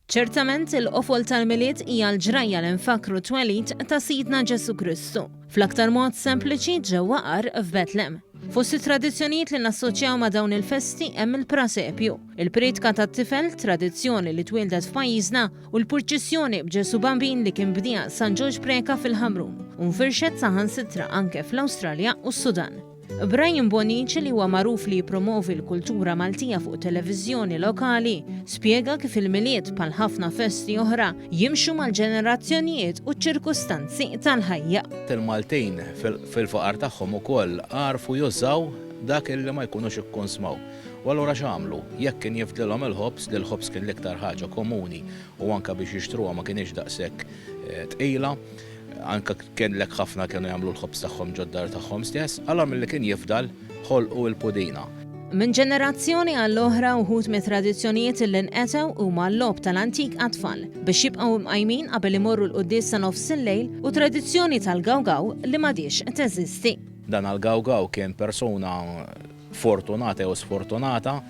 Ċertament il-qofol tal-miliet hija l-ġrajja li nfakru twelid ta' Sidna Ġesu Kristu, fl-aktar mod sempliċi ġewwa Qar f'Betlem. Fost it-tradizzjonijiet li nassoċjaw ma' dawn il-festi hemm il-prasepju, il-priedka tat-tifel, tradizzjoni li twildet f'pajjiżna, u l-purċissjoni b'Ġesu Bambin li kien bdieha San Ġorġ Preka fil-Ħamrun, u nfirxet saħansitra anke fl-Awstralja u s-Sudan. Brian Bonici li huwa magħruf li jippromovi l-kultura Maltija fuq televiżjoni lokali spjega kif il-miliet bħal ħafna festi oħra jimxu mal-ġenerazzjonijiet u ċ-ċirkustanzi tal-ħajja. Il-Maltin fil-faqar tagħhom ukoll għarfu jużaw dak illi ma jkunux ikkonsmaw. U allura x'għamlu? Jekk kien jifdilhom il-ħobs, li l-ħobs kien l-iktar ħaġa komuni u anke biex jixtruha ma kienx daqshekk tqila. Anka kienlek ħafna kienu jagħmlu l-ħobs tagħhom ġoddar tagħhom stess, allura milli kien jifdal ħolqu l-pudina. Min ġenerazzjoni għall-oħra uħud me tradizzjonijiet li nqetew huma l-logħob tal-antik għat-tfal biex jibqgħu mqajmin qabel imorru l-qudies sa nofs il-lejl u tradizzjoni tal-gawgaw li m'għadix teżisti. Dan għal-gawgaw kien persuna fortunata jew sfortunata,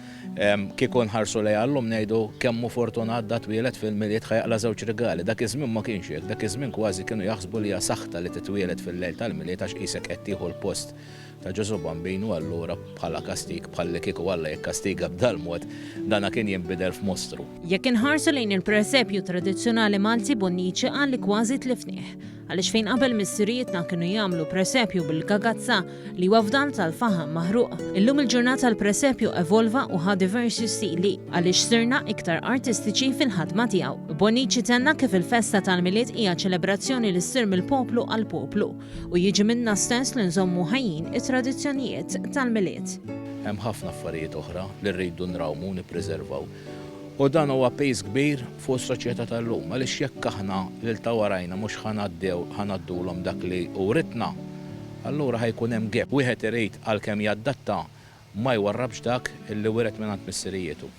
kieku nħarsu lejha llum ngħidu kemmu fortunat da twieled fil-miliet ħajaqla żewġ rigali. Dak iż-żmien ma kienx hekk, dak iż-żmien kważi kienu jaħsbu li hija saħta li titwieled fil-lejl tal-miliet għax qisek qed tieħu l-post ta' Ġesu Bambin u allura bħala kastig bħalli kieku Alla jikkastiga b'dal mod dana kien jinbidel f'mostru. Jekk inħarsu lejn il-presepju tradizzjonali Malti Bonici qal li kważi tlifnieh, għaliex fejn qabel missirietna kienu jagħmlu presepju bil-gagazza li huwa fdal tal-faħam maħruq. Illum il-ġurnata tal-presepju evolva u ħa diversi stili għaliex sirna iktar artistiċi fil-ħadma tiegħu. Bonici tenna kif il-festa tal-miliet hija ċelebrazzjoni li ssir mill-poplu għal poplu u jiġi minna stess li nżommu ħajjin it-tradizzjonijiet tal-miliet. Hemm ħafna affarijiet oħra li rridu nrawmu nippreservaw. U dan huwa pejs kbir fuq is-soċjetà tal-lum, għaliex jekk aħna lil ta' warajna mhux ħanaddulhom dak li uritna, allura ħajkun hemm gap. Wieħed irid għalkemm jaddatta ma jwarrabx dak illi wiret mingħand missirietu.